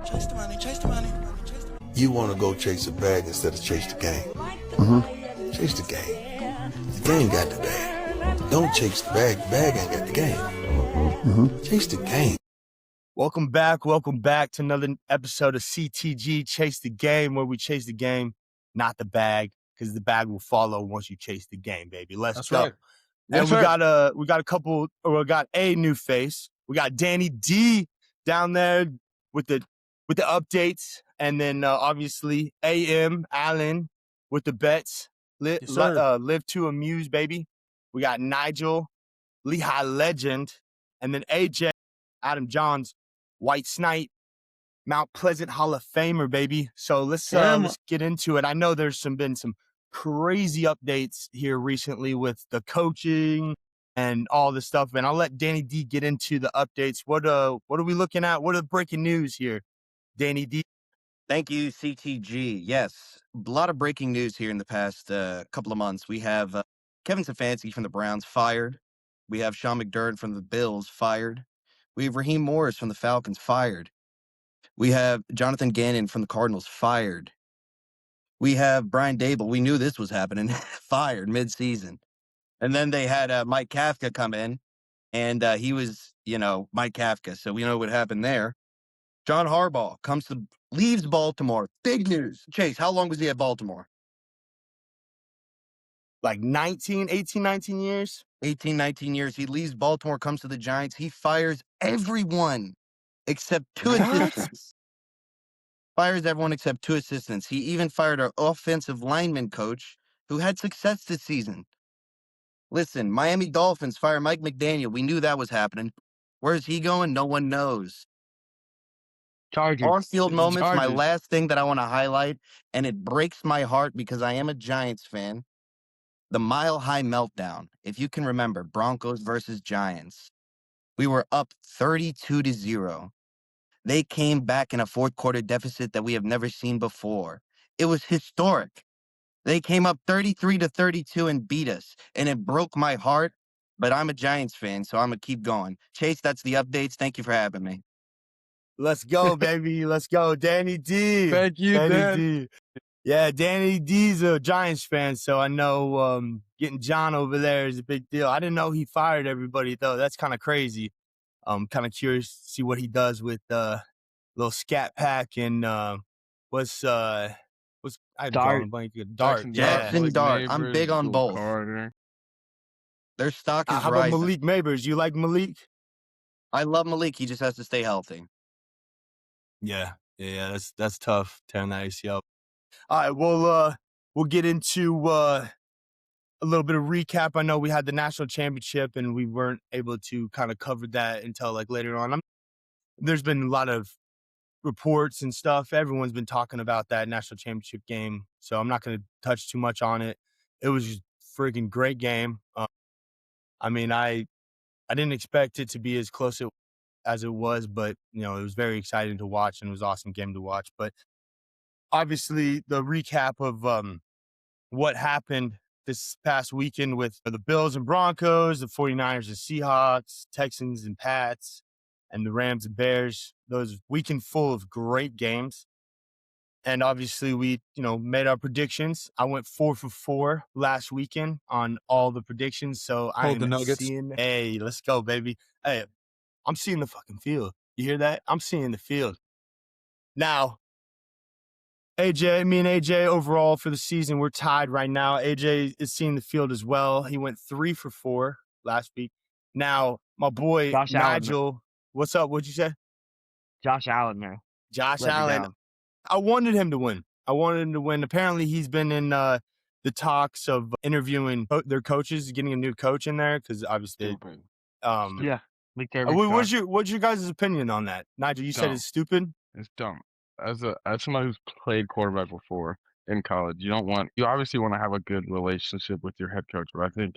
Chase the money, chase the money. You want to go chase a bag instead of chase the game. Chase the game. The game got the bag. Don't chase the bag ain't got the game. Chase the game. Welcome back to another episode of CTG Chase the Game, where we chase the game, not the bag, because the bag will follow once you chase the game, baby. Let's go. Right. And we got a new face. We got Danny D down there with the updates, and then obviously AM Allen with the bets. Live to amuse, baby. We got Nigel, Lehigh legend, and then AJ Adam Johns, White Snipe, Mount Pleasant Hall of Famer, baby. So let's get into it. I know there's been some crazy updates here recently with the coaching and all this stuff, and I'll let Danny D get into the updates. What are we looking at? What are the breaking news here, Danny D? Thank you, CTG. Yes, a lot of breaking news here in the past couple of months. We have Kevin Stefanski from the Browns fired. We have Sean McDermott from the Bills fired. We have Raheem Morris from the Falcons fired. We have Jonathan Gannon from the Cardinals fired. We have Brian Dable. We knew this was happening. Fired mid-season. And then they had Mike Kafka come in, and he was, Mike Kafka. So we know what happened there. John Harbaugh leaves Baltimore. Big news. Chase, how long was he at Baltimore? Like 18, 19 years? 18, 19 years. He leaves Baltimore, comes to the Giants. He fires everyone except two assistants. Fires everyone except two assistants. He even fired our offensive lineman coach who had success this season. Listen, Miami Dolphins fire Mike McDaniel. We knew that was happening. Where's he going? No one knows. Chargers. On-field moments, my last thing that I want to highlight, and it breaks my heart because I am a Giants fan, the Mile High Meltdown. If you can remember, Broncos versus Giants. We were up 32-0. They came back in a fourth quarter deficit that we have never seen before. It was historic. They came up 33-32 and beat us, and it broke my heart, but I'm a Giants fan, so I'm going to keep going. Chase, that's the updates. Thank you for having me. Let's go, baby. Let's go. Danny D. Thank you, Dan. D. Yeah, Danny D's a Giants fan, so I know getting John over there is a big deal. I didn't know he fired everybody, though. That's kind of crazy. I'm kind of curious to see what he does with little Scat Pack and what's I Dart. Dart. Jackson Dart. I'm big on both. Carter. Their stock is How about rising. Malik Mabers? You like Malik? I love Malik. He just has to stay healthy. Yeah. That's tough, tearing that ACL. All right, well, we'll get into a little bit of recap. I know we had the national championship, and we weren't able to kind of cover that until later on. There's been a lot of reports and stuff. Everyone's been talking about that national championship game, so I'm not going to touch too much on it. It was just a freaking great game. I didn't expect it to be as close as it was, but it was very exciting to watch, and it was an awesome game to watch. But obviously, the recap of what happened this past weekend with the Bills and Broncos, the 49ers and Seahawks, Texans and Pats, and the Rams and Bears. Those weekend full of great games. And obviously, we made our predictions. I went 4 for 4 last weekend on all the predictions. So Hold the Nuggets. Hey, let's go, baby. Hey, I'm seeing the fucking field. You hear that? I'm seeing the field. Now, me and AJ overall for the season, we're tied right now. AJ is seeing the field as well. He went 3 for 4 last week. Now, my boy Josh Nigel, Allen. what's up? What'd you say? Josh Allen, man. Josh Let me Allen. down. I wanted him to win. Apparently, he's been in the talks of interviewing their coaches, getting a new coach in there, because obviously, Stupid. yeah. What's What's your guys' opinion on that, Nigel? You said Dumb. it's stupid. It's dumb. As somebody who's played quarterback before in college, you obviously want to have a good relationship with your head coach. But I think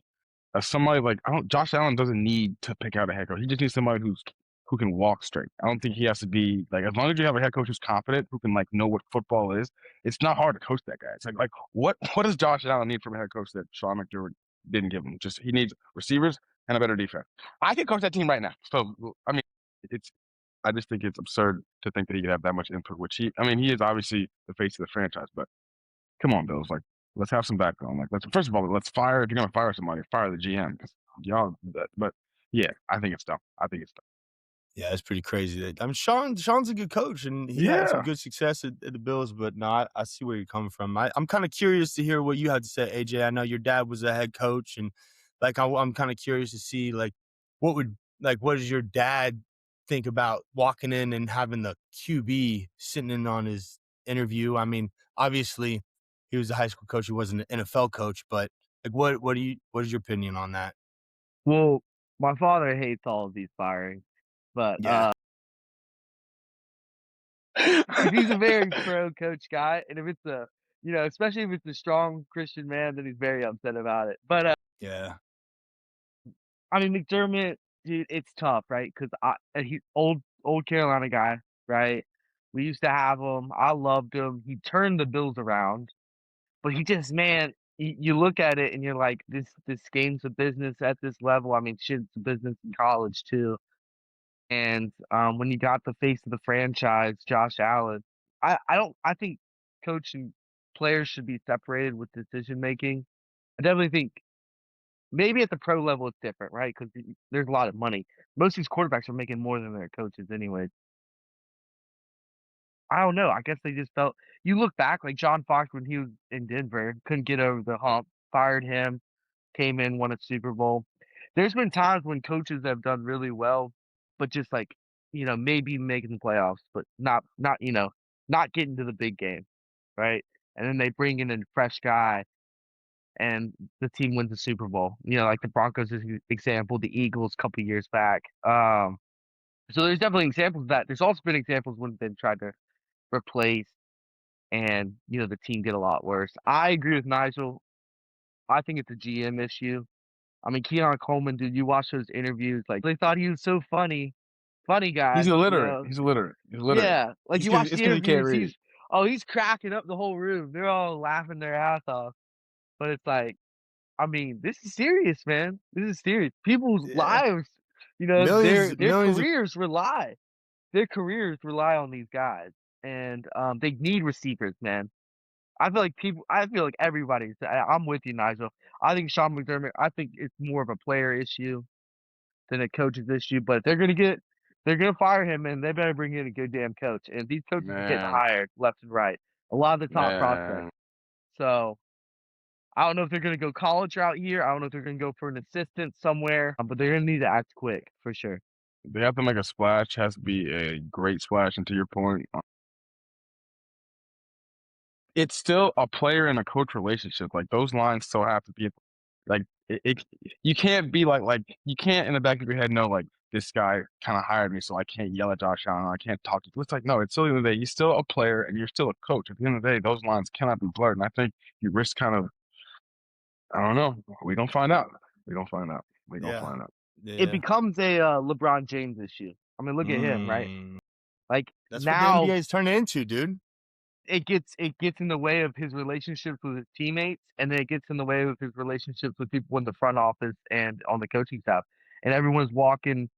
as somebody Josh Allen doesn't need to pick out a head coach. He just needs somebody who can walk straight. I don't think he has to be as long as you have a head coach who's confident, who can know what football is. It's not hard to coach that guy. It's what does Josh Allen need from a head coach that Sean McDermott didn't give him? Just he needs receivers and a better defense. I can coach that team right now. So I mean, I just think it's absurd to think that he could have that much input, which he is obviously the face of the franchise, but come on, Bills, like, let's have some background. Like, first of all, let's fire, if you're gonna fire somebody, fire the GM, 'cause y'all but yeah, I think it's dumb. I think it's dumb. Yeah, it's pretty crazy. That Sean's a good coach, and he had some Yeah. good success at the Bills. But no, I see where you're coming from. I'm kind of curious to hear what you had to say, AJ. I know your dad was a head coach, and like I'm kind of curious to see like what does your dad think about walking in and having the QB sitting in on his interview? I mean, obviously he was a high school coach; he wasn't an NFL coach. But like, what is your opinion on that? Well, my father hates all of these firings, but Yeah, 'cause he's a very pro coach guy, and if it's especially if it's a strong Christian man, then he's very upset about it. But yeah. I mean, McDermott, dude, it's tough, right? Because he's old Carolina guy, right? We used to have him. I loved him. He turned the Bills around, but he just, man, you look at it and you're like, this game's a business at this level. I mean, shit, it's a business in college too. And when you got the face of the franchise, Josh Allen, I think coach and players should be separated with decision making. I definitely think maybe at the pro level it's different, right? Because there's a lot of money. Most of these quarterbacks are making more than their coaches anyway. I don't know. I guess they just felt. You look back, like John Fox when he was in Denver, couldn't get over the hump, fired him, came in, won a Super Bowl. There's been times when coaches have done really well, but just like, maybe making the playoffs, but not getting to the big game, right? And then they bring in a fresh guy and the team wins the Super Bowl. Like the Broncos is an example, the Eagles a couple years back. So there's definitely examples of that. There's also been examples when they've tried to replace and the team get a lot worse. I agree with Nigel. I think it's a GM issue. I mean, Keon Coleman, dude, you watch those interviews, like they thought he was so funny, funny He's guy, illiterate. He's illiterate. He's illiterate. Yeah, like It's you 'cause watch it's the 'cause he can't interviews, read. he's cracking up the whole room. They're all laughing their ass off. But it's like, I mean, this is serious, man. This is serious. People's Yeah. lives, Millions their millions of careers rely. Their careers rely on these guys, and they need receivers, man. I feel like everybody's. I'm with you, Nigel. I think Sean McDermott. I think it's more of a player issue than a coach's issue. But if they're gonna fire him, and they better bring in a good damn coach. And these coaches are getting Man, hired left and right. A lot of the top prospects. man. So I don't know if they're gonna go college route here. I don't know if they're gonna go for an assistant somewhere. But they're gonna need to act quick for sure. They have to make a splash. Has to be a great splash. And to your point, it's still a player and a coach relationship. Like those lines still have to be like you can't be like you can't in the back of your head know like this guy kind of hired me, so I can't yell at Josh Allen. I can't talk to. It's like no, it's still the end of the day. He's still a player and you're still a coach. At the end of the day, those lines cannot be blurred. And I think you risk kind of I don't know. We gonna find out. We gonna find out. We gonna yeah. find out. It Yeah. becomes a LeBron James issue. I mean, look at him, right? Like That's what the now NBA is turning into, dude. it gets in the way of his relationships with his teammates, and then it gets in the way of his relationships with people in the front office and on the coaching staff. And everyone's walking,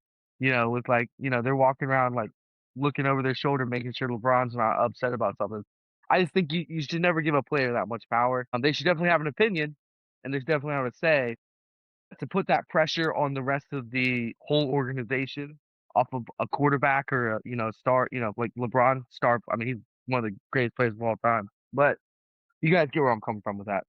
with like, they're walking around like looking over their shoulder, making sure LeBron's not upset about something. I just think you should never give a player that much power. They should definitely have an opinion, and they should definitely have a say. To put that pressure on the rest of the whole organization off of a quarterback or a star, like LeBron star. I mean, he's one of the greatest players of all time. But you guys get where I'm coming from with that.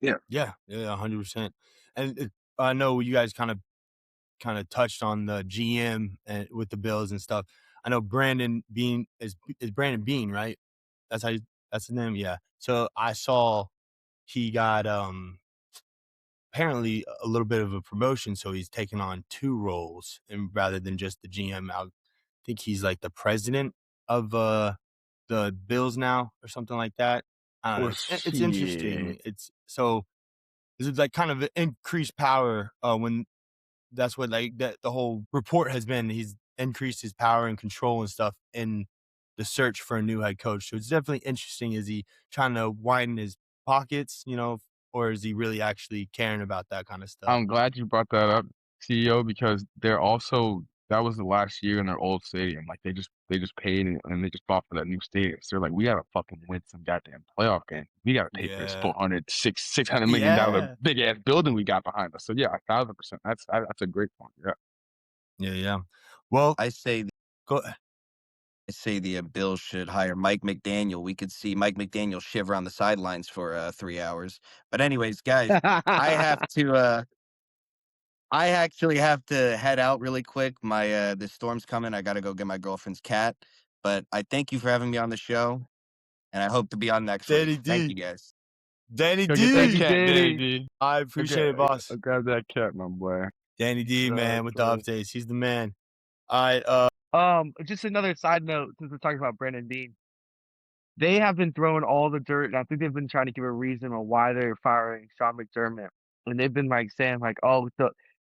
Yeah, 100%. And I know you guys kind of touched on the GM and with the Bills and stuff. I know Brandon Bean is Brandon Bean, right? That's his name. Yeah. So I saw he got apparently a little bit of a promotion, so he's taking on two roles, and rather than just the GM. I think he's like the president of the Bills now or something like that. I don't know. Well, It's interesting. It's so this is like kind of increased power when that's what like that the whole report has been. He's increased his power and control and stuff in the search for a new head coach. So it's definitely interesting. Is he trying to widen his pockets, or is he really actually caring about that kind of stuff? I'm glad you brought that up, CEO, because they're also that was the last year in their old stadium. Like, they just paid and they just bought for that new stadium. So they're like, "We gotta fucking win some goddamn playoff game. We gotta pay for this Yeah. $600 million Yeah. big ass building we got behind us." So yeah, 1,000%. That's a great point. Yeah. Yeah. Well, I say go I say the Bills should hire Mike McDaniel. We could see Mike McDaniel shiver on the sidelines for 3 hours. But anyways, guys, I have to I actually have to head out really quick. My the storm's coming. I got to go get my girlfriend's cat. But I thank you for having me on the show, and I hope to be on next Danny week. Thank you D. guys. Danny Go get that Thank you, D. cat, Danny Danny. D. I Go appreciate it, get boss. grab that cat, my boy. Danny D, Right, man, with the right. updates. He's the man. All right. Just another side note since we're talking about Brandon Bean. They have been throwing all the dirt, and I think they've been trying to give a reason on why they're firing Sean McDermott. And they've been like saying like, oh,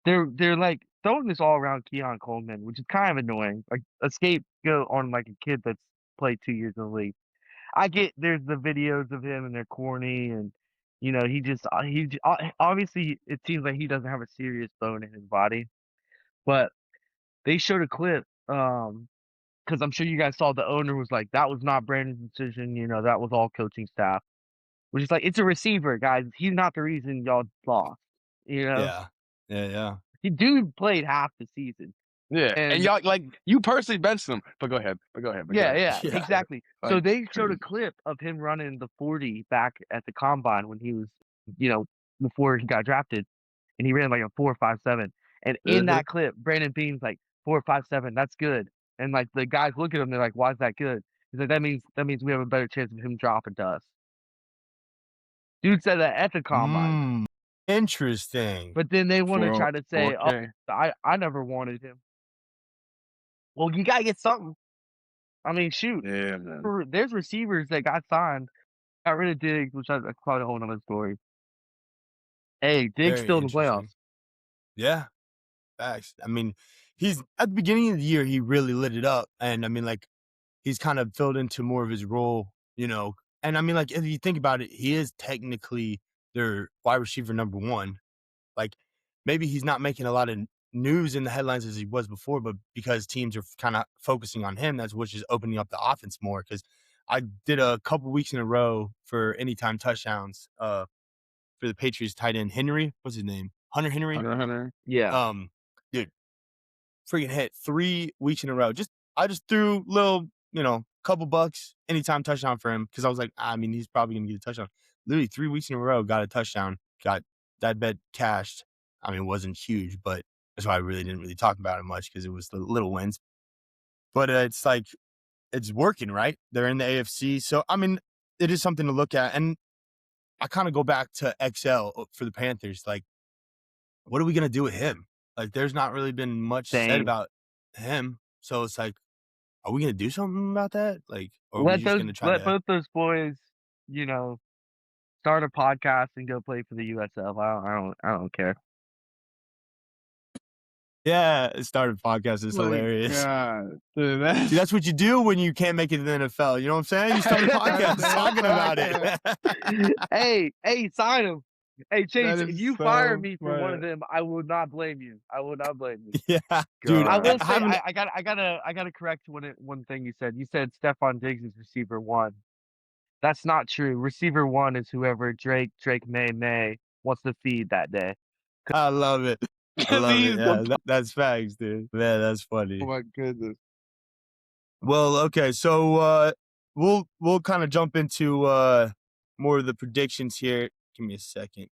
they're like throwing this all around Keon Coleman, which is kind of annoying. Like a scapegoat on like a kid that's played 2 years in the league. I get there's the videos of him and they're corny and obviously it seems like he doesn't have a serious bone in his body, but they showed a clip because I'm sure you guys saw the owner was like that was not Brandon's decision, that was all coaching staff, which is like it's a receiver, guys. He's not the reason y'all lost. You know, Yeah. Yeah. he dude played half the season, Yeah, and and y'all like you personally benched him, but go ahead. But go ahead. But go yeah, ahead. yeah, Yeah. exactly. So Like they showed a crazy. clip of him running the 40 back at the combine when he was, you know, before he got drafted, and he ran like a 4.57. And in Mhm. that clip, Brandon Beane's like 4.57, that's good. And like the guys look at him, they're like, "Why is that good?" He's like, "That means we have a better chance of him dropping to us." Dude said that at the combine, Interesting. but then they want to For try to say, "Oh, 4K. I never wanted him." Well, you gotta get something. I mean, shoot, Yeah, man. there's receivers that got signed. Got rid of Diggs, which that's probably a whole nother story. Hey, Diggs Very still in the playoffs. interesting. Yeah. Facts. I mean, he's at the beginning of the year, he really lit it up. And I mean, like, he's kind of filled into more of his role, you know. And I mean, like, if you think about it, he is technically their wide receiver number one. Like, maybe he's not making a lot of news in the headlines as he was before, but because teams are kind of focusing on him, that's which is opening up the offense more. Because I did a couple weeks in a row for anytime touchdowns for the Patriots tight end Henry. What's his name? Hunter Henry. Hunter. Yeah. Um, dude, freaking hit 3 weeks in a row. I just threw little, couple bucks anytime touchdown for him because I was like, I mean, he's probably gonna get a touchdown. Literally 3 weeks in a row, got a touchdown, got that bet cashed. I mean, it wasn't huge, but that's why I really didn't really talk about it much because it was the little wins. But it's like it's working, right? They're in the AFC, so I mean, it is something to look at. And I kind of go back to XL for the Panthers. Like, what are we gonna do with him? Like, there's not really been much said Same. about him, so it's like, are we gonna do something about that? Like, or are we Let just those gonna try let to? both those boys, you know, start a podcast and go play for the USF. I don't care. Yeah, start a podcast is Like, hilarious. God, dude, See, that's what you do when you can't make it in the NFL. You know what I'm saying? You start a podcast Goddamn talking about it. Hey, sign him. Hey, Chase, that if is you fire so me for one of funny. them, I will not blame you. I will not blame you. Yeah, dude. I will I say haven't. I gotta correct one thing you said. You said Stephon Diggs is receiver one. That's not true. Receiver one is whoever Drake May wants to feed that day. I love it. I Because love he's it. Yeah, the that's facts, dude. Man, that's oh funny. my goodness. Well, okay, so we'll kind of jump into more of the predictions here. Give me a second.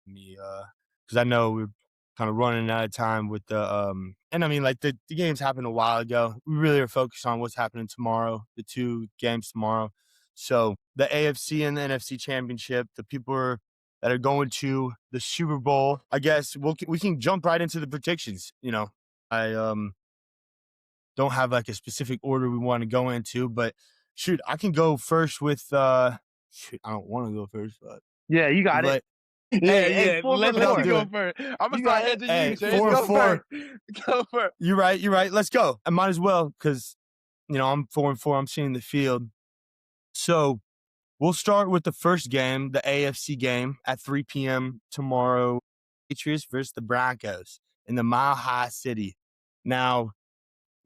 Because I know we're kind of running out of time with and I mean, like, the games happened a while ago. We really are focused on what's happening tomorrow, the 2 games tomorrow. So the AFC and the NFC Championship, the people that are going to the Super Bowl. I guess we can jump right into the predictions. I don't have like a specific order we want to go into, but shoot, I can go first with shoot, I don't want to go first, but Yeah, you got it. Hey, 4 for Let you 4. go first. I'm gonna You start got it. hedging Hey, you, Chase. 4 Go 4. first. Go first. You're right. Let's go. I might as well because I'm 4-4. I'm seeing the field. So we'll start with the first game, the AFC game at 3 p.m. tomorrow. Patriots versus the Broncos in the Mile High City. Now,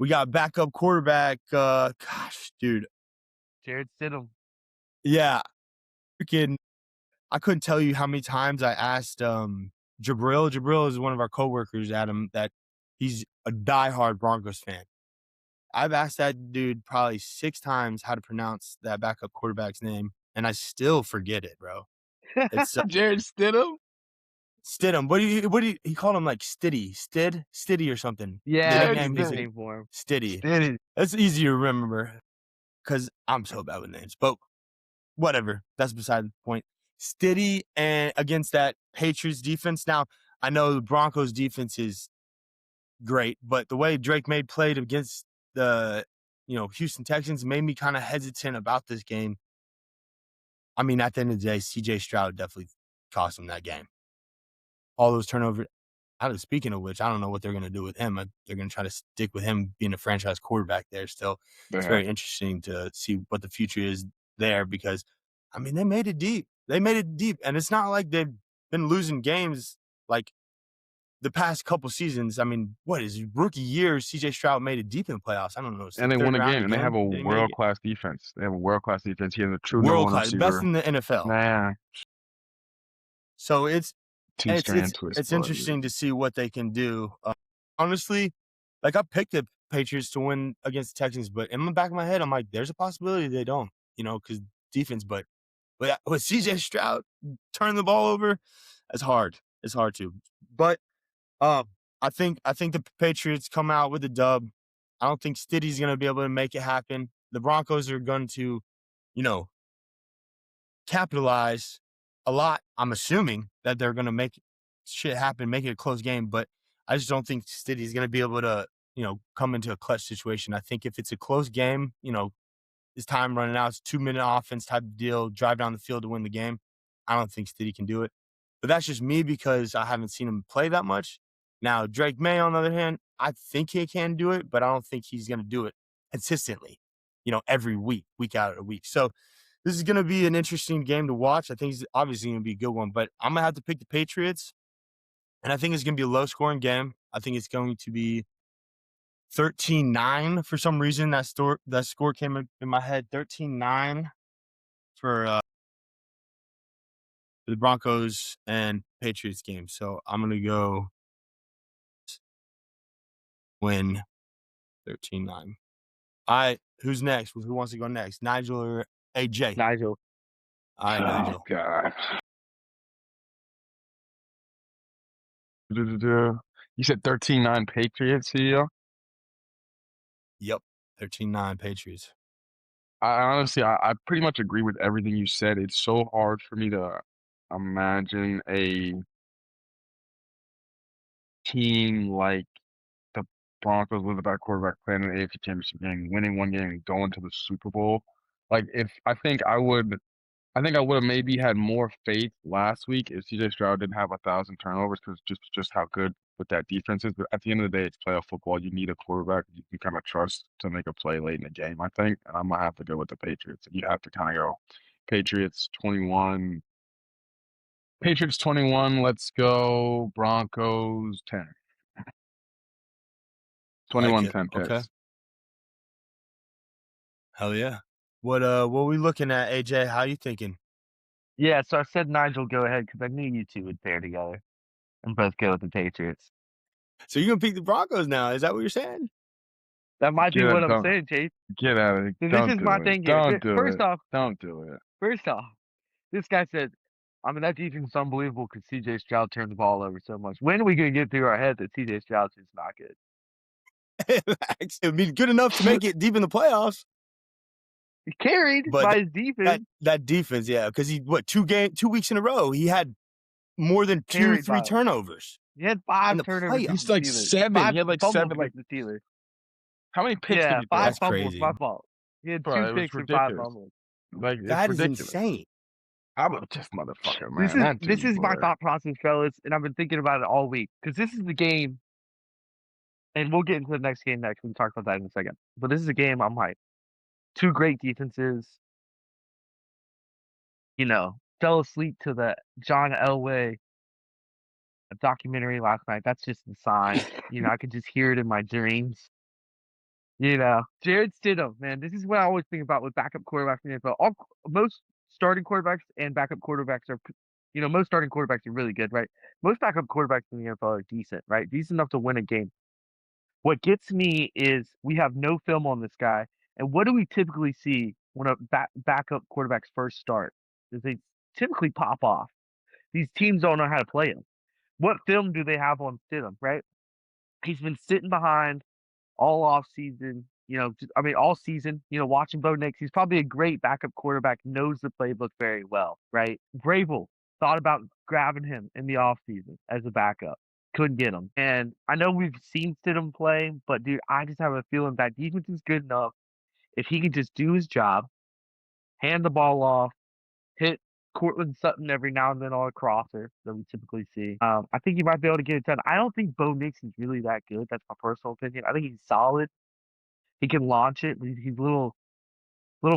We got backup quarterback, gosh, dude. Jared Stidham. Yeah, freaking I couldn't tell you how many times I asked, Jabril. Jabril is one of our coworkers, Adam, that he's a diehard Broncos fan. I've asked that dude probably 6 times how to pronounce that backup quarterback's name, and I still forget it, bro. It's, Jared Stidham. Stidham. What do you he called him, like, Stiddy or something. The Yeah, that's Jared a nickname is Stidham. nickname for him. Stiddy. Stidham. That's easy to remember because I'm so bad with names, but whatever. That's beside the point. Stiddy and against that Patriots defense. Now, I know the Broncos defense is great, but the way Drake May played against the, Houston Texans made me kind of hesitant about this game. I mean, at the end of the day, CJ Stroud definitely cost him that game. All those turnovers. Speaking of which, I don't know what they're going to do with him. They're going to try to stick with him being a franchise quarterback there still. It's Yeah. very interesting to see what the future is there because, I mean, they made it deep. They made it deep. And it's not like they've been losing games like the past couple seasons. I mean, what is rookie year? CJ Stroud made it deep in playoffs. I don't know. It's And the they third won a round game, and they have again. a Did he make world it? class defense. They have a world class defense. He has a true number World one class, best receiver. in the NFL. Man, So it's strand twist. it's interesting to see what they can do. Honestly, like I picked the Patriots to win against the Texans, but in the back of my head, I'm like, there's a possibility they don't, because defense. But with CJ Stroud turning the ball over, it's hard. It's hard to. But I think the Patriots come out with a dub. I don't think Stiddy's going to be able to make it happen. The Broncos are going to, capitalize a lot. I'm assuming that they're going to make shit happen, make it a close game, but I just don't think City's going to be able to, come into a clutch situation. I think if it's a close game, it's time running out, it's 2-minute offense type of deal, drive down the field to win the game. I don't think City can do it. But that's just me because I haven't seen him play that much. Now, Drake May, on the other hand, I think he can do it, but I don't think he's going to do it consistently, every week out of week. So this is going to be an interesting game to watch. I think it's obviously going to be a good one, but I'm going to have to pick the Patriots, and I think it's going to be a low-scoring game. I think it's going to be 13-9 for some reason. That score came in my head. 13-9 for the Broncos and Patriots game. So I'm going to go win 13-9. All right, who's next? Who wants to go next? Nigel or AJ? Nigel. All right, Nigel. Oh, God. You said 13-9 Patriots here? Yep, 13-9 Patriots. I honestly, I pretty much agree with everything you said. It's so hard for me to imagine a team like the Broncos with a bad quarterback playing an AFC Championship game, winning one game, and going to the Super Bowl. Like, I think I would have maybe had more faith last week if CJ Stroud didn't have 1,000 turnovers because just how good with that defense is. But at the end of the day, it's playoff football. You need a quarterback you can kind of trust to make a play late in the game, I think. And I'm gonna have to go with the Patriots. You have to kind of go Patriots 21. Patriots 21. Let's go Broncos 10. I like it. 21-10 Okay. Pits. Hell yeah. What are we looking at, AJ? How you thinking? Yeah, so I said Nigel go ahead because I knew you two would pair together and both go with the Patriots. So you're gonna pick the Broncos now? Is that what you're saying? That might be Get what it, I'm don't saying, Chase. get out of it. So this Don't is do my it. thing here. Don't do First it. off, Don't do it. this guy said, I mean, that defense is unbelievable because CJ Stroud turned the ball over so much. When are we going to get through our head that CJ Stroud's just not good? It'd be good enough to make it deep in the playoffs. He's carried But by his defense. That defense, yeah, because he 2 weeks in a row he had more than Carried by 3 it. turnovers. He had In 5 the turnovers. playoffs. against He's like the Steelers. 7. 5 He had like fumbles 7. Like, against the Steelers. how many picks did Yeah, he 5 throw? That's fumbles, crazy. my fault. He had 2 Bro, it was picks and 5 ridiculous. fumbles. Like, it's That is ridiculous. insane. I'm a just motherfucker, man. That This dude, is my boy. thought process, fellas, and I've been thinking about it all week because this is the game, and we'll get into the next game next. We can talk about that in a second. But this is a game I'm like, 2 great defenses. Fell asleep to the John Elway documentary last night. That's just a sign. I could just hear it in my dreams. Jared Stidham, man, this is what I always think about with backup quarterbacks in the NFL. Most starting quarterbacks and backup quarterbacks are, most starting quarterbacks are really good, right? Most backup quarterbacks in the NFL are decent, right? Decent enough to win a game. What gets me is we have no film on this guy, and what do we typically see when a backup quarterbacks first start? Is they typically pop off. These teams don't know how to play him. What film do they have on Stidham, right? He's been sitting behind all off season, all season, watching Bo Nix. He's probably a great backup quarterback, knows the playbook very well, right? Vrabel thought about grabbing him in the off season as a backup. Couldn't get him. And I know we've seen Stidham play, but dude, I just have a feeling that defense is good enough. If he can just do his job, hand the ball off, hit Cortland Sutton every now and then on a crosser that we typically see. I think he might be able to get it done. I don't think Bo Nix is really that good. That's my personal opinion. I think he's solid. He can launch it, but he's a little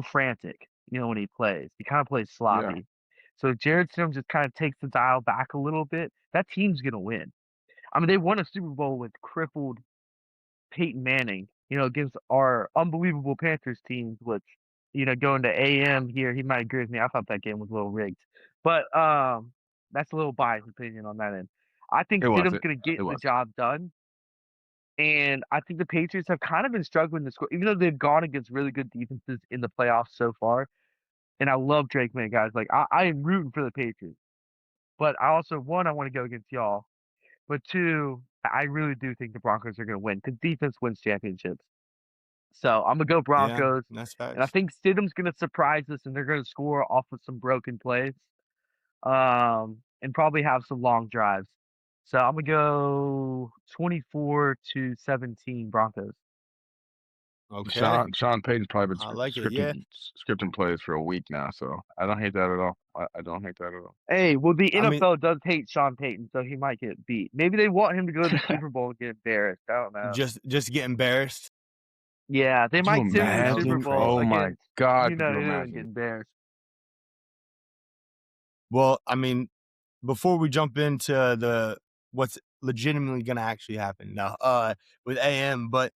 frantic, when he plays. He kind of plays Yeah. sloppy. So if Jared Stidham just kind of takes the dial back a little bit, that team's gonna win. I mean, they won a Super Bowl with crippled Peyton Manning, against our unbelievable Panthers teams, which, going to AM here, he might agree with me. I thought that game was a little rigged. But that's a little biased opinion on that end. I think It was. Stidham's gonna get It the was. job done. And I think the Patriots have kind of been struggling to score, even though they've gone against really good defenses in the playoffs so far. And I love Drake May, guys. Like I am rooting for the Patriots, but I also one I want to go against y'all, but two I really do think the Broncos are going to win because defense wins championships. So I'm gonna go Yeah, Broncos, that's and I facts. think Stidham's going to surprise us, and they're going to score off of some broken plays, and probably have some long drives. So I'm gonna go 24-17 Broncos. Okay. Sean Payton's probably been I like it. Yeah. scripting plays for a week now, so I don't hate that at all. I don't hate that at all. Hey, well, the I mean, NFL does hate Sean Payton, so he might get beat. Maybe they want him to go to the Super Bowl and get embarrassed. I don't know. just get embarrassed. Yeah, they Could you might send him to the That would be Super imagine? Bowl Oh crazy. my against God, you could know you who and get imagine? embarrassed. Well, I mean, before we jump into the what's legitimately gonna actually happen now, with AM, but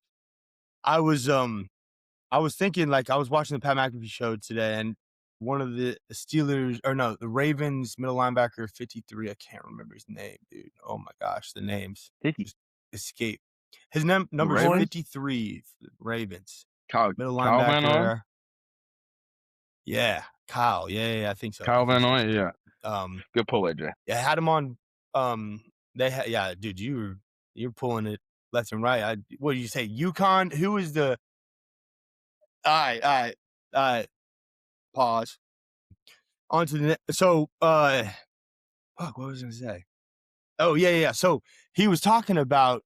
I was I was thinking, like, I was watching the Pat McAfee show today, and one of the Steelers, or no, the Ravens middle linebacker 53. I can't remember his name, dude. Oh my gosh, the names 50 just escape. His The number's boys. Ravens? 53. Ravens middle Kyle Van Noy? linebacker. Yeah, Kyle. Yeah, I think so. Kyle Van Noy? Yeah. Good pull, AJ. Yeah, had him on. Yeah, dude, you're pulling it left and right. What did you say? UConn? Who is the? All right. Pause. On to the so. Fuck, what was I gonna say? Oh yeah. So he was talking about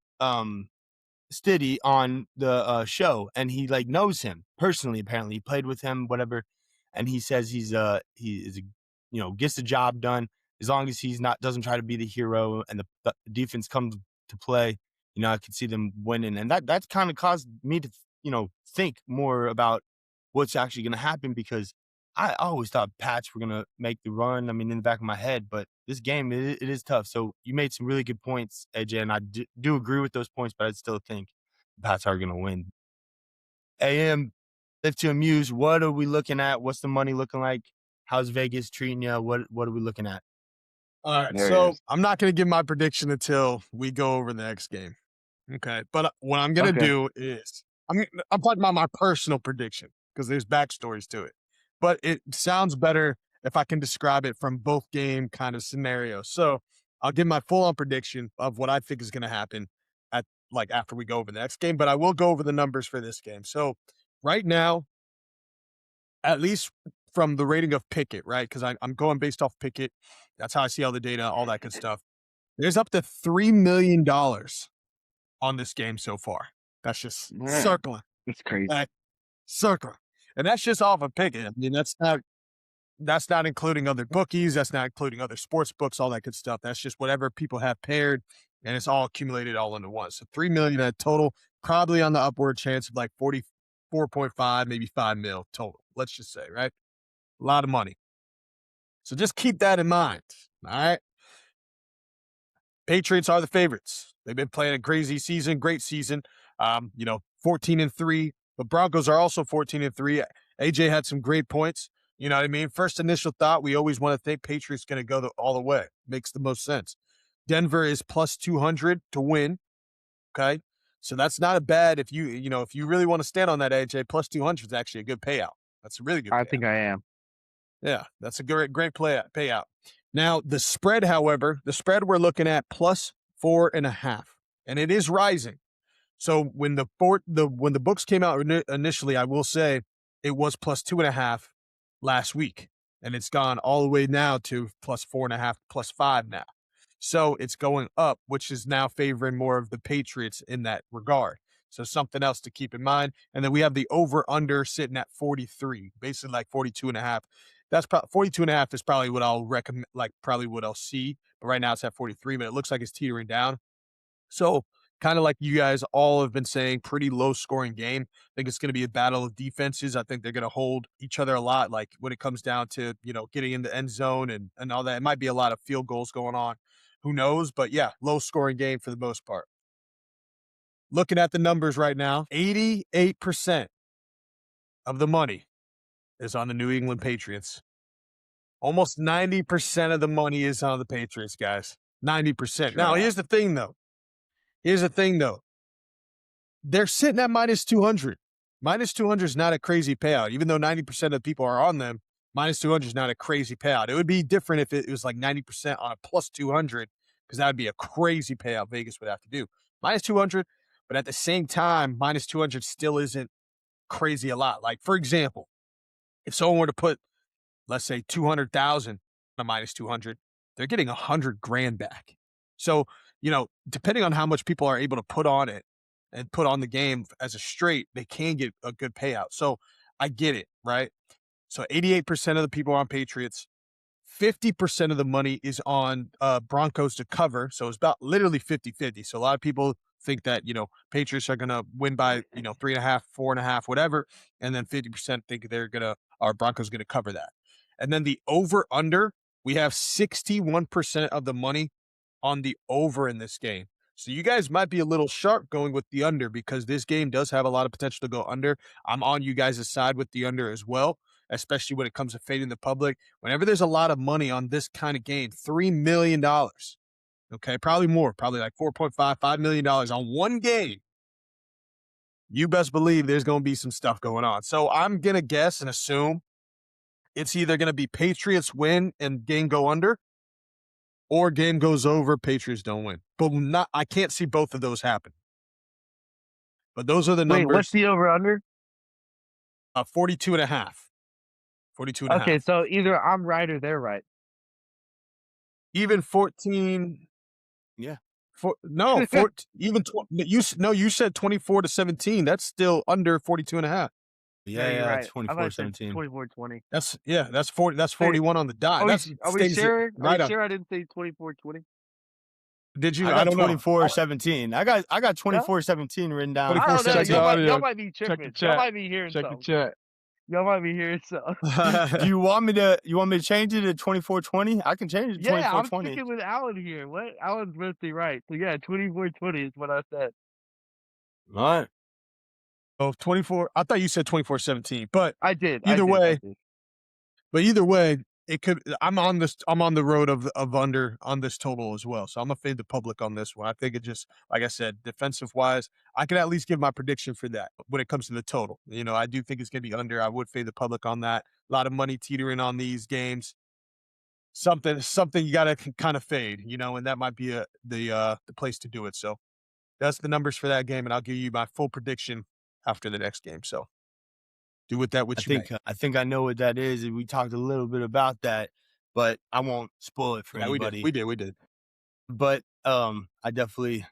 Stiddy on the show, and he like knows him personally. Apparently, he played with him, whatever. And he says he is gets the job done as long as he's not doesn't try to be the hero, and the defense comes to play. I could see them winning, and that's kind of caused me to think more about what's actually going to happen, because I always thought Pats were going to make the run. I mean, in the back of my head, but this game, it is tough. So you made some really good points, AJ, and I do agree with those points, but I still think the Pats are going to win. AM, live to amuse. What are we looking at? What's the money looking like? How's Vegas treating you? What are we looking at? All right, There he so is. I'm not going to give my prediction until we go over the next game. Okay, but what I'm going to Okay. do is I'm talking about my personal prediction because there's backstories to it, but it sounds better if I can describe it from both game kind of scenarios. So I'll give my full on prediction of what I think is going to happen at after we go over the next game, but I will go over the numbers for this game. So right now, at least from the rating of Pickett, right? Because I'm going based off Pickett. That's how I see all the data, all that good stuff. There's up to $3 million on this game so far. That's just Man, circling, that's crazy. circling, and that's just off of Pickett. I mean, that's not including other bookies. That's not including other sports books, all that good stuff. That's just whatever people have paired, and it's all accumulated all into one. So $3 million at total, probably on the upward chance of like 44.5, maybe $5 million total. Let's just say, right? A lot of money. So just keep that in mind. All right. Patriots are the favorites. They've been playing a crazy season, great season. 14-3. The Broncos are also 14-3. AJ had some great points. You know what I mean? First initial thought, we always want to think Patriots going to go all the way. Makes the most sense. Denver is plus 200 to win. Okay. So that's not a bad, if you really want to stand on that, AJ, plus 200 is actually a good payout. That's a really good payout. I think I am. Yeah, that's a great payout. Now, the spread, however, we're looking at plus 4.5, and it is rising. So when the books came out initially, I will say it was plus 2.5 last week, and it's gone all the way now to plus 4.5, plus 5 now. So it's going up, which is now favoring more of the Patriots in that regard. So something else to keep in mind. And then we have the over-under sitting at 43, basically like 42.5. That's probably 42.5 is probably what I'll recommend, like probably what I'll see. But right now it's at 43, but it looks like it's teetering down. So kind of like you guys all have been saying, pretty low scoring game. I think it's going to be a battle of defenses. I think they're going to hold each other a lot. Like when it comes down to, getting in the end zone and all that, it might be a lot of field goals going on. Who knows? But yeah, low scoring game for the most part. Looking at the numbers right now, 88% of the money is on the New England Patriots. Almost 90% of the money is on the Patriots, guys. 90%. Now, here's the thing, though. They're sitting at minus 200. Minus 200 is not a crazy payout. Even though 90% of people are on them, minus 200 is not a crazy payout. It would be different if it was like 90% on a plus 200, because that would be a crazy payout Vegas would have to do. Minus 200, but at the same time, minus 200 still isn't crazy a lot. Like, for example, if someone were to put, let's say, 200,000 on minus 200, they're getting 100 grand back. So, depending on how much people are able to put on it and put on the game as a straight, they can get a good payout. So I get it, right? So 88% of the people are on Patriots. 50% of the money is on Broncos to cover. So it's about literally 50-50. So a lot of people think that, Patriots are going to win by, 3.5, 4.5, whatever. And then 50% think our Broncos going to cover that. And then the over under, we have 61% of the money on the over in this game. So you guys might be a little sharp going with the under, because this game does have a lot of potential to go under. I'm on you guys' side with the under as well, especially when it comes to fading the public. Whenever there's a lot of money on this kind of game, $3 million, okay, probably more, probably like $4.5 million on one game, you best believe there's going to be some stuff going on. So I'm going to guess and assume it's either going to be Patriots win and game go under, or game goes over, Patriots don't win. But I can't see both of those happen. But those are the numbers. Wait, what's the over-under? 42.5. 42.5. Okay, so either I'm right or they're right. Even 14. Yeah. You said 24-17. That's still under 42.5. Yeah, you're right. 24-17. 24-20. That's 40. That's 41 on the dot. Are we sure? Right, are we sure I didn't say 24-20? Did you? I got 24-17. I got 24-17 written down. I don't know. 24-17. Y'all might be tripping. Y'all might be hearing something. Y'all might be hearing something. Do you want me to change it to 24-20? I can change it to 24-20. Yeah, I'm sticking with Alan here. What? Alan's mostly right. So yeah, 24-20 is what I said. All right. Oh, 24. I thought you said 24-17, but I did. Either way, it could. I'm on the road of under on this total as well. So I'm gonna fade the public on this one. I think it just, like I said, defensive wise, I can at least give my prediction for that when it comes to the total. I do think it's gonna be under. I would fade the public on that. A lot of money teetering on these games. Something you gotta kind of fade, and that might be the place to do it. So that's the numbers for that game, and I'll give you my full prediction after the next game. So do with that what you may. I think I know what that is. And we talked a little bit about that, but I won't spoil it for anybody. We did. But I definitely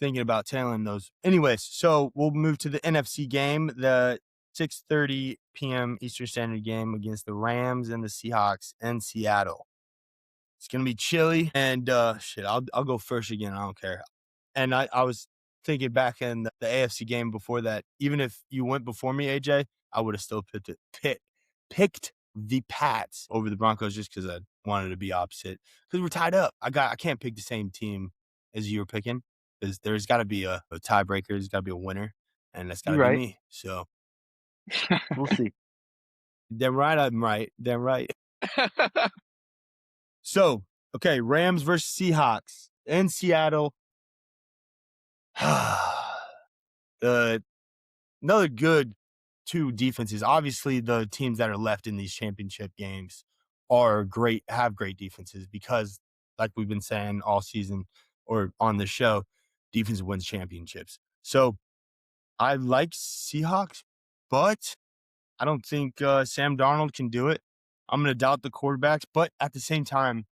thinking about tailing those. Anyways, so we'll move to the NFC game, the 6:30 p.m. Eastern Standard game against the Rams and the Seahawks in Seattle. It's gonna be chilly, and I'll go first again. I don't care. And I was thinking back in the AFC game before that, even if you went before me, AJ, I would have still picked the Pats over the Broncos, just because wanted to be opposite because we're tied up. I can't pick the same team as you were picking because there's got to be a tiebreaker. There's got to be a winner, and that's got to You're be right. me. So We'll see. damn right I'm right. Damn right. So okay, Rams versus Seahawks in Seattle. Another good two defenses. Obviously, the teams that are left in these championship games have great defenses because, like we've been saying all season or on the show, defense wins championships. So I like Seahawks, but I don't think Sam Darnold can do it. I'm going to doubt the quarterbacks, but at the same time,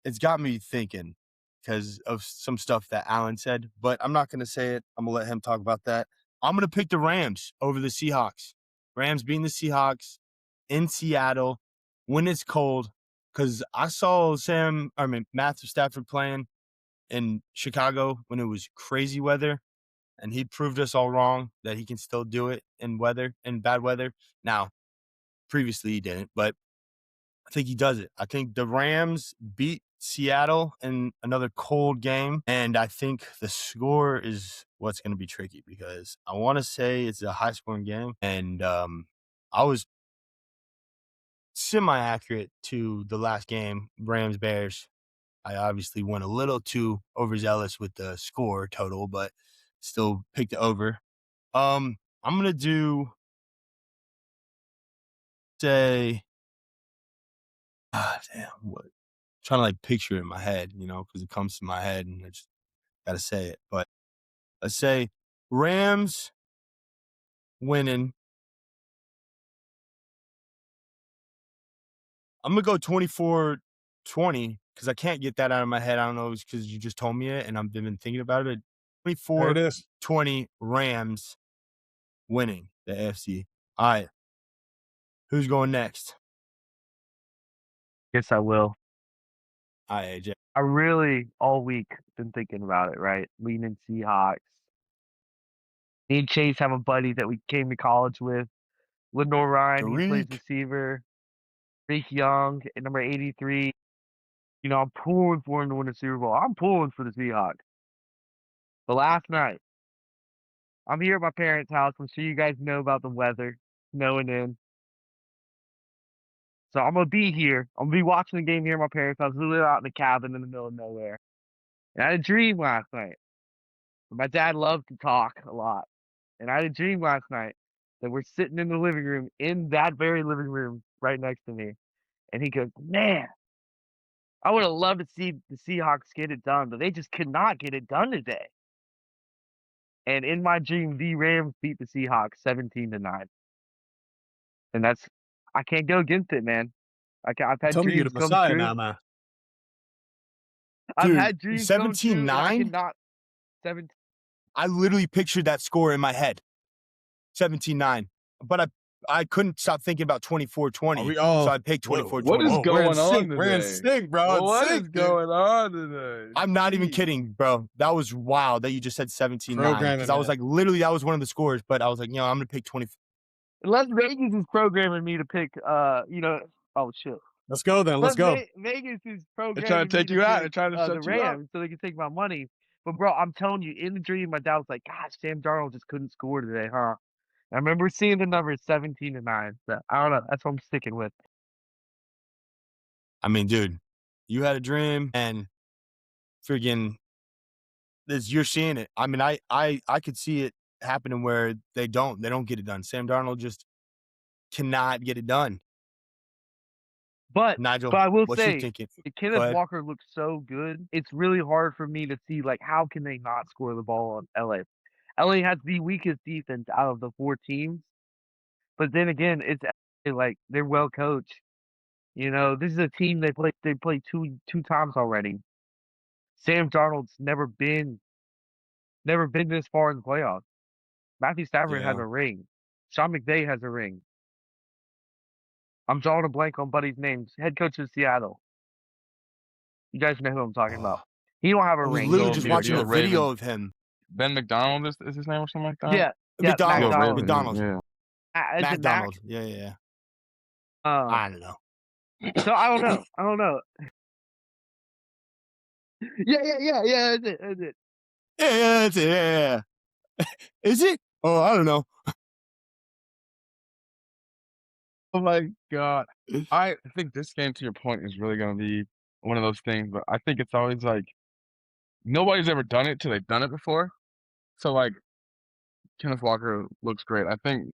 it's got me thinking because of some stuff that Allen said, but I'm not going to say it. I'm going to let him talk about that. I'm going to pick the Rams over the Seahawks. Rams beating the Seahawks in Seattle when it's cold because I saw Matthew Stafford playing in Chicago when it was crazy weather, and he proved us all wrong that he can still do it in bad weather. Now, previously he didn't, but I think he does it. I think the Rams beat Seattle in another cold game, and I think the score is what's going to be tricky because I want to say it's a high-scoring game, and I was semi-accurate to the last game, Rams-Bears. I obviously went a little too overzealous with the score total, but still picked it over. I'm going to say, what? Trying to like picture it in my head, because it comes to my head and I just got to say it. But let's say Rams winning. I'm going to go 24-20 because I can't get that out of my head. I don't know. It's because you just told me it and I've been thinking about it. There it is. 24-20 Rams winning the AFC. All right. Who's going next? Guess I will. All right, AJ. I really all week been thinking about it, right? Leaning Seahawks. Me and Chase have a buddy that we came to college with. Lenore Ryan, he plays Tariq. receiver. Reek Young at number 83. I'm pulling for him to win the Super Bowl. I'm pulling for the Seahawks. But last night, I'm here at my parents' house. I'm sure you guys know about the weather, snowing in. So I'm gonna be here. I'm gonna be watching the game here at my parents' house. We live out in a cabin in the middle of nowhere. And I had a dream last night. My dad loved to talk a lot. And I had a dream last night that we're sitting in the living room, in that very living room right next to me. And he goes, "Man, I would have loved to see the Seahawks get it done, but they just could not get it done today." And in my dream, the Rams beat the Seahawks 17-9. And I can't go against it, man. I've had Tell me you're the dreams come Messiah true. now, man. I've Dude, had dreams come true, and I 17-9? cannot 17. I literally pictured that score in my head. 17-9. But I couldn't stop thinking about 24-20. So I picked 24-20. What is going on We're in today? sync, bro. What In is sync, dude. going on today? I'm not even Jeez. kidding, bro. That was wild that you just said 17-9. Programming, Because I was man. like, literally, that was one of the scores. But I was like, I'm going to pick 24. Unless Vegas is programming me to pick, oh shit. Let's go then. Let's go. Vegas is They're programming trying to me take you out. They're pick, trying to the set you up. Rams so they can take my money. But bro, I'm telling you, in the dream, my dad was like, "Gosh, Sam Darnold just couldn't score today, huh?" I remember seeing the number 17-9. So I don't know. That's what I'm sticking with. I mean, dude, you had a dream and friggin' you're seeing it. I mean, I could see it happening where they don't get it done. Sam Darnold just cannot get it done. But Nigel, I will what you say, thinking? Go Kenneth ahead. Walker looks so good. It's really hard for me to see, like, how can they not score the ball on LA? LA has the weakest defense out of the 4 teams. But then again, it's LA, like, they're well coached. This is a team they played two times already. Sam Darnold's never been this far in the playoffs. Matthew Stafford has Yeah. a ring. Sean McVay has a ring. I'm drawing a blank on Buddy's names. Head coach of Seattle. You guys know who I'm talking about. He don't have a I was ring. literally He's just injured. watching a Ravens. video of him. Ben McDonald is his name or something like that? Yeah, Mac McDonald. Donald. McDonald. Yeah. Is it Mac? McDonald. Yeah. I don't know. So I don't know. I don't know. Yeah. That's it. Yeah, that's it. Yeah. Is it? Oh, I don't know. Oh my god. I think this game, to your point, is really gonna be one of those things, but I think it's always like nobody's ever done it till they've done it before. So like Kenneth Walker looks great. I think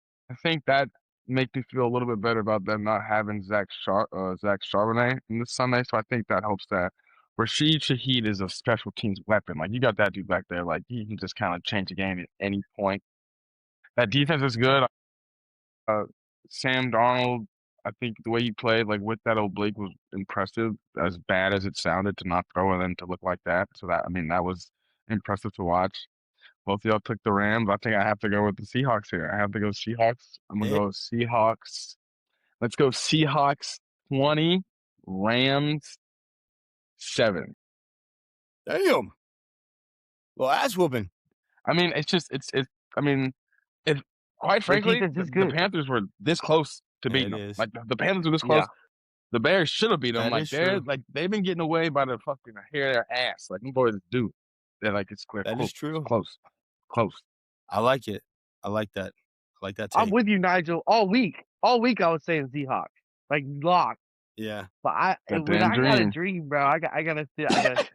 that makes me feel a little bit better about them not having Zach Charbonnet in this Sunday. So I think that helps that Rashid Shaheed is a special teams weapon. Like you got that dude back there, like he can just kind of change the game at any point. That defense is good. Uh, Sam Darnold, I think the way he played, like with that oblique, was impressive. As bad as it sounded to not throw and then to look like that. So that was impressive to watch. Both of y'all took the Rams. I think I have to go with the Seahawks here. I have to go Seahawks. I'm gonna Yeah. go Seahawks. Let's go Seahawks 20, Rams 7. Damn. Well, ass whooping. I mean, it's. I mean, if quite Their frankly, defense is the good. Panthers were this close to Yeah, beating it them. is. Like the Panthers were this Yeah. close. The Bears should have beat them. That Like is true. they've been getting away by the fucking hair of their ass. Like them boys do. They're like it's clear. That Close, is true. close. I like it. I like that. I like that I'm take. with you, Nigel. All week I was saying Seahawks, like lock. Yeah. But That when damn I got a dream. dream, bro, I gotta see. I gotta.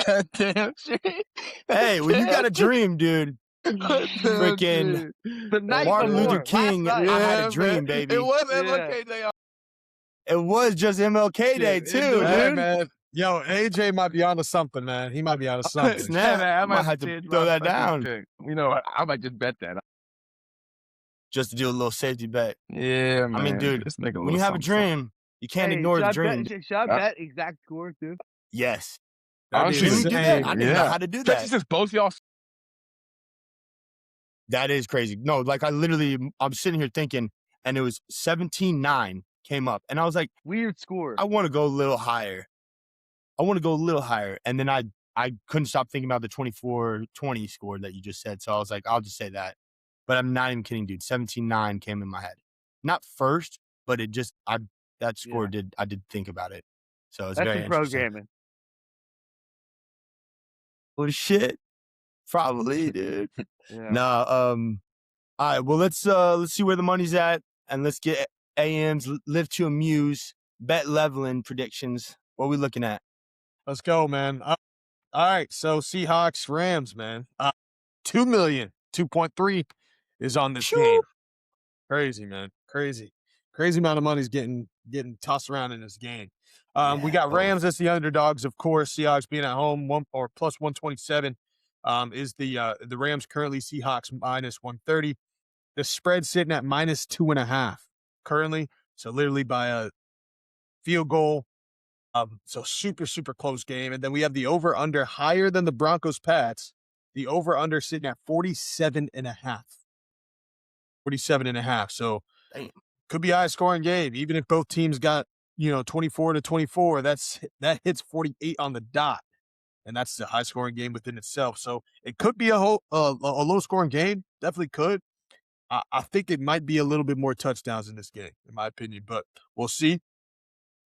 That damn dream. Hey, when you got a dream, dude. Freaking Freaking The night Martin before, Luther last King. night. I had a dream, baby. It was Yeah. MLK Day. It was just MLK Day Shit, too, Hey, dude. man. Yo, AJ might be onto something, man. He might be onto something. Snap. Man, I might have to throw that down. You know, I might just bet that. Just to do a little safety bet. Yeah, man. I mean, dude, just make a when you little have a something, dream, you can't Hey, ignore should the I dream. Bet, should I bet exact score too? Yes. That'd be Honestly, Can we do that? insane. I didn't know how to do Especially that. since both y'all. That is crazy. No, like I'm sitting here thinking, and it was 17-9 came up. And I was like, Weird score. I want to go a little higher. And then I couldn't stop thinking about the 24-20 score that you just said. So I was like, I'll just say that. But I'm not even kidding, dude. 17-9 came in my head. Not first, but it just that score I did think about it. So it's That's very some interesting. programming. Well, shit. Probably, dude. Yeah. Nah, all right, well let's see where the money's at, and let's get AM's live to amuse bet leveling predictions. What are we looking at? Let's go, man. All right, so Seahawks, Rams, man. 2 million, 2.3 is on this game. Crazy, man. Crazy amount of money's getting tossed around in this game. We got Rams as the underdogs, of course. Seahawks being at home, plus 127. Is the Rams currently Seahawks minus 130. The spread sitting at minus 2.5 currently. So literally by a field goal. So super close game. And then we have the over under higher than the Broncos Pats. The over under sitting at 47.5. 47.5. So could be a high scoring game, even if both teams got 24-24. That hits 48 on the dot. And that's a high-scoring game within itself. So it could be a low-scoring game. Definitely could. I think it might be a little bit more touchdowns in this game, in my opinion. But we'll see.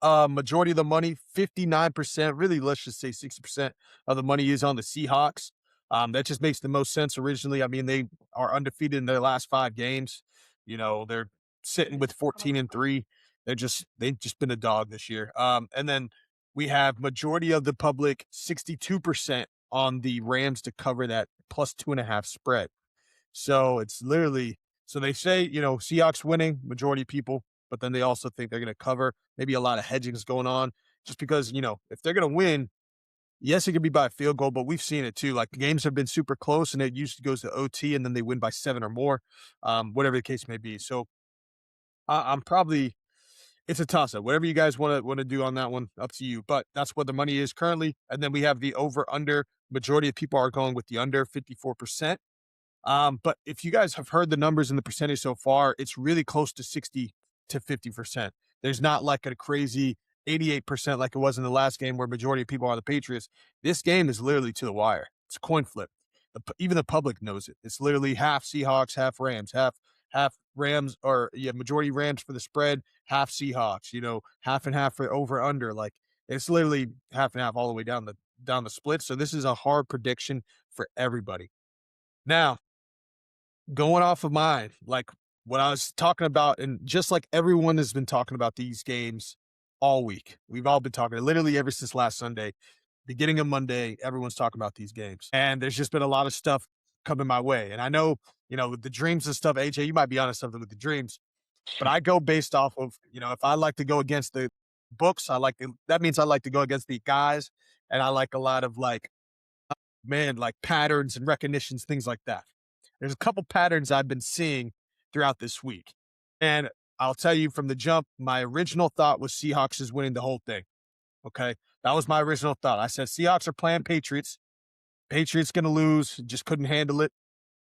Majority of the money, 59%, really, let's just say 60% of the money is on the Seahawks. That just makes the most sense originally. I mean, they are undefeated in their last 5 games. They're sitting with 14-3. They've just been a dog this year. And then we have majority of the public, 62% on the Rams to cover that plus 2.5 spread. So it's literally, so they say, Seahawks winning, majority of people, but then they also think they're going to cover. Maybe a lot of hedging is going on just because, if they're going to win, yes, it could be by a field goal, but we've seen it too. Like the games have been super close and it usually goes to OT and then they win by 7 or more, whatever the case may be. So I'm probably, it's a toss-up. Whatever you guys want to do on that one, up to you. But that's what the money is currently. And then we have the over/under. Majority of people are going with the under, 54%. But if you guys have heard the numbers and the percentage so far, it's really close to 60 to 50%. There's not like a crazy 88% like it was in the last game where majority of people are the Patriots. This game is literally to the wire. It's a coin flip. Even the public knows it. It's literally half Seahawks, half Rams, half half Rams, or majority Rams for the spread, half Seahawks. Half and half for over under. Like it's literally half and half all the way down the split. So this is a hard prediction for everybody. Now, going off of mine, like what I was talking about, and just like everyone has been talking about these games all week. We've all been talking literally ever since last Sunday, beginning of Monday, everyone's talking about these games. And there's just been a lot of stuff coming my way. And I know, with the dreams and stuff, AJ, you might be onto something with the dreams, but I go based off of, if I like to go against the books, that means I like to go against the guys. And I like a lot of like patterns and recognitions, things like that. There's a couple patterns I've been seeing throughout this week. And I'll tell you from the jump, my original thought was Seahawks is winning the whole thing. Okay. That was my original thought. I said Seahawks are playing Patriots. Patriots going to lose, just couldn't handle it.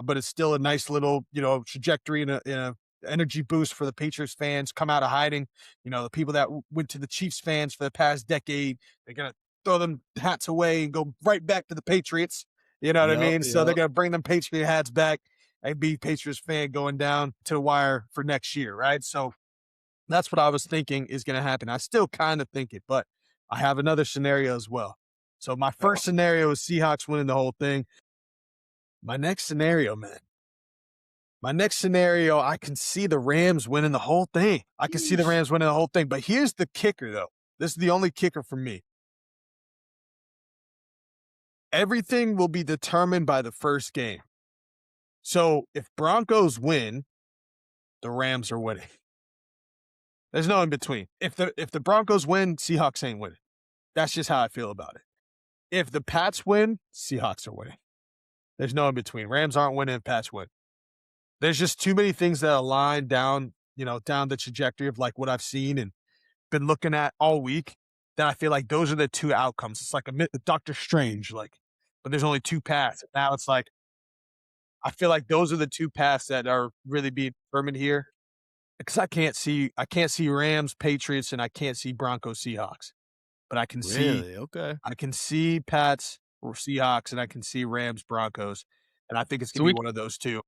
But it's still a nice little, trajectory and a energy boost for the Patriots fans. Come out of hiding. The people that went to the Chiefs fans for the past decade, they're going to throw them hats away and go right back to the Patriots. You know what I mean? So they're going to bring them Patriot hats back and be Patriots fan going down to the wire for next year, right? So that's what I was thinking is going to happen. I still kind of think it, but I have another scenario as well. So my first scenario is Seahawks winning the whole thing. My next scenario, I can see the Rams winning the whole thing. But here's the kicker, though. This is the only kicker for me. Everything will be determined by the first game. So if Broncos win, the Rams are winning. There's no in between. If the Broncos win, Seahawks ain't winning. That's just how I feel about it. If the Pats win, Seahawks are winning. There's no in between. Rams aren't winning, Pats win. There's just too many things that align down the trajectory of like what I've seen and been looking at all week, that I feel like those are the two outcomes. It's like a Doctor Strange, but there's only two paths. Now it's like, I feel like those are the two paths that are really being determined here. Because I can't see Rams, Patriots, and I can't see Broncos, Seahawks. But I can I can see Pats or Seahawks, and I can see Rams, Broncos. And I think it's going to be one of those two.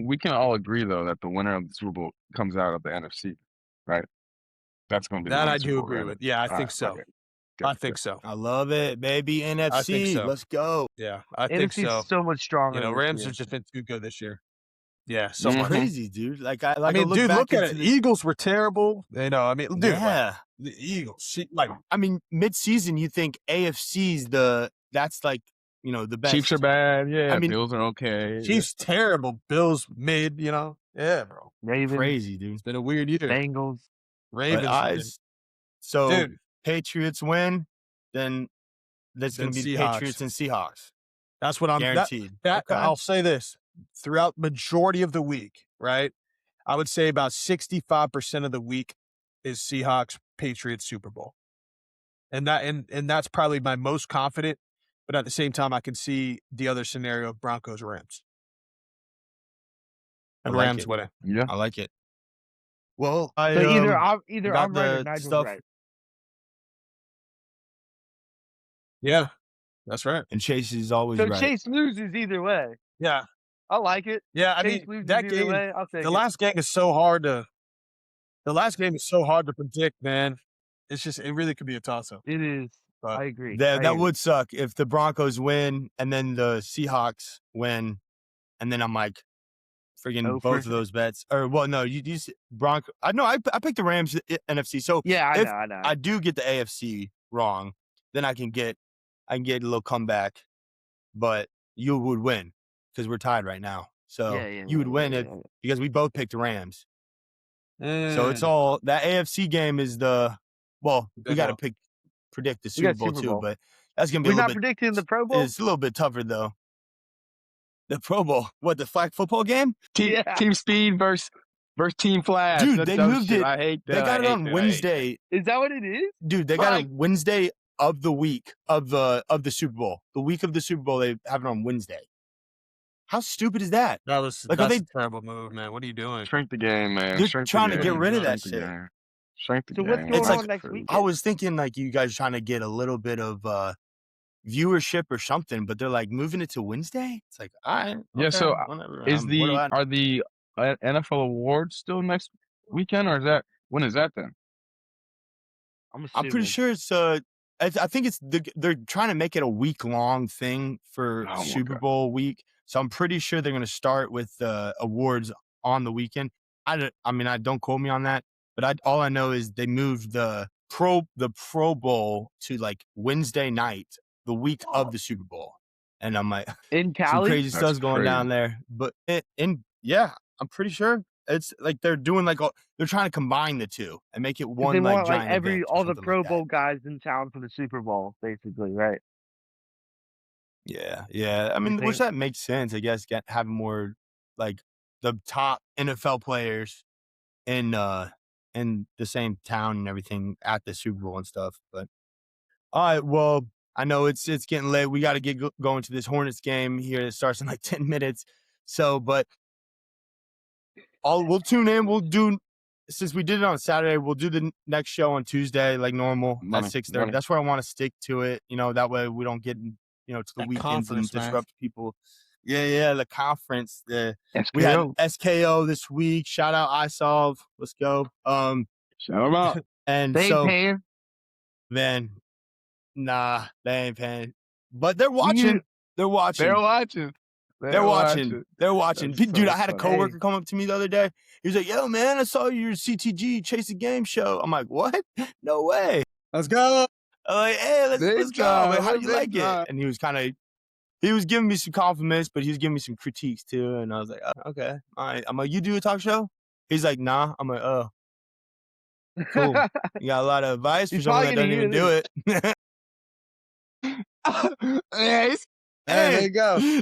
We can all agree, though, that the winner of the Super Bowl comes out of the NFC, right? That's going to be that the I do agree with. Yeah, I think so. Okay. I think so. I love it, baby. NFC. I think so. Let's go. Yeah, I think so. NFC's so much stronger. Rams have just been too good this year. Yeah, so crazy, dude. Look at it. Eagles were terrible. Dude, the Eagles. Mid-season, you think AFC's that's the best. Chiefs are bad. Yeah, Bills are okay. Chiefs terrible. Bills mid. Yeah, bro. Ravens, crazy, dude. It's been a weird year. Bengals, Ravens. So dude, Patriots win, then that's going to be Seahawks. Patriots and Seahawks. That's what I'm guaranteed. Okay. I'll say this. Throughout majority of the week, right? I would say about 65% of the week is Seahawks, Patriots, Super Bowl. And that's probably my most confident, but at the same time, I can see the other scenario of Broncos, Rams. And Rams winning. Yeah. I like it. Well, either I'm right or Nigel's right. Yeah, that's right. And Chase is always right. So Chase loses either way. Yeah. I like it. Yeah, that game. Last game is so hard to. The last game is so hard to predict, man. It's just it really could be a toss-up. It is. But I agree. That would suck if the Broncos win and then the Seahawks win, and then I'm like, friggin' both of those bets. Or no, you Bronco. I picked the Rams NFC. So yeah, I know. I do get the AFC wrong, then I can get a little comeback, but you would win. Because we're tied right now. So you would win because we both picked the Rams. So it's all that AFC game is we got to predict the Super Bowl too, but that's going to be We're not predicting the Pro Bowl? It's a little bit tougher though. The Pro Bowl. What, the flag football game? Team speed versus team flash. Dude, they moved it. I hate that. They got it on Wednesday. Is that what it is? Dude, they got it Wednesday of the week of the Super Bowl. The week of the Super Bowl, they have it on Wednesday. How stupid is that? That's a terrible move, man. What are you doing? Shrink the game, man. They're trying to get rid of that shit. Shrink the game. So what's going on next week? I was thinking like you guys trying to get a little bit of viewership or something, but they're like moving it to Wednesday. It's like, all right. Yeah. Okay, So whatever. are the NFL awards still next weekend, or when is that then? I'm I'm pretty assuming. sure it's I think they're trying to make it a week-long thing for Oh my Super God. Bowl week. So I'm pretty sure they're gonna start with awards on the weekend. I mean, don't quote me on that, but all I know is they moved the Pro Bowl to like Wednesday night, the week of the Super Bowl. And I'm like, In some Cali? crazy That's stuff's going crazy. down there. But yeah, I'm pretty sure it's like they're doing they're trying to combine the two and make it 'Cause one they like want, like, giant event or all the something like Pro that. Bowl guys in town for the Super Bowl, basically, right? Yeah. I You mean, which think? that makes sense, I guess, having more like the top NFL players in the same town and everything at the Super Bowl and stuff. But all right, well, I know it's getting late. We got to get going to this Hornets game here. It starts in like 10 minutes. So, but we'll tune in. We'll do, since we did it on Saturday, we'll do the next show on Tuesday, like normal at 6:30. That's where I want to stick to it. That way we don't get, to the That weekends and conference, man. disrupt people. Yeah. The conference. We had SKO. SKO this week. Shout out iSolve. Let's go. Shout them out. And They ain't so, paying. man, nah, they ain't paying. But they're You watching. They're They're watching. watching. They're watching. They're watching. That's Dude, so I had a funny. coworker come up to me the other day. He was like, "Yo, man, I saw your CTG Chase the Game show." I'm like, "What? No way." Let's go. I'm like, "Hey, let's Big go." I'm like, time. how do you Big like time. it? And he was giving me some compliments, but he was giving me some critiques too. And I was like, oh, okay, all right. I'm like, "You do a talk show?" He's like, "Nah." I'm like, "Oh, cool. You got a lot of advice for He's someone probably that gonna doesn't hear even do this. it." Yeah, Hey, there you go.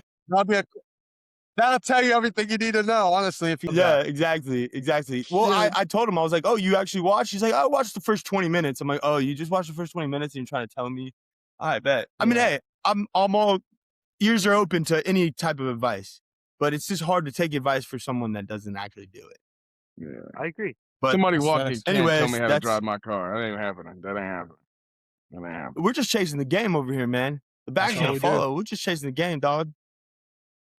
That'll tell you everything you need to know, honestly, if you Yeah, exactly. Well, I told him, I was like, "Oh, you actually watched?" He's like, "I watched the first 20 minutes." I'm like, "Oh, you just watched the first 20 minutes and you're trying to tell me?" I bet. I mean, Yeah. hey, I'm all ears are open to any type of advice, but it's just hard to take advice for someone that doesn't actually do it. Yeah. I agree. But Somebody That's walking facts. can't tell anyways, me how to drive my car. That ain't happening. we're just chasing the game over here, man. The back's all gonna we do. follow. We're just chasing the game, dog.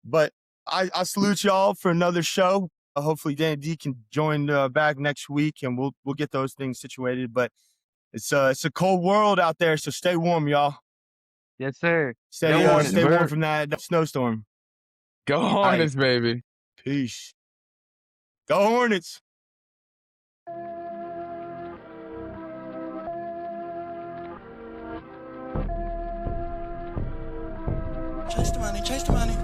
But I salute y'all for another show. Hopefully Dan D can join back next week, and we'll get those things situated. But it's a cold world out there, so stay warm, y'all. Yes, sir. Stay Go Hornets. stay warm Bert. from that snowstorm. Go Hornets, baby. Peace. Go Hornets. Chase the money, chase the money.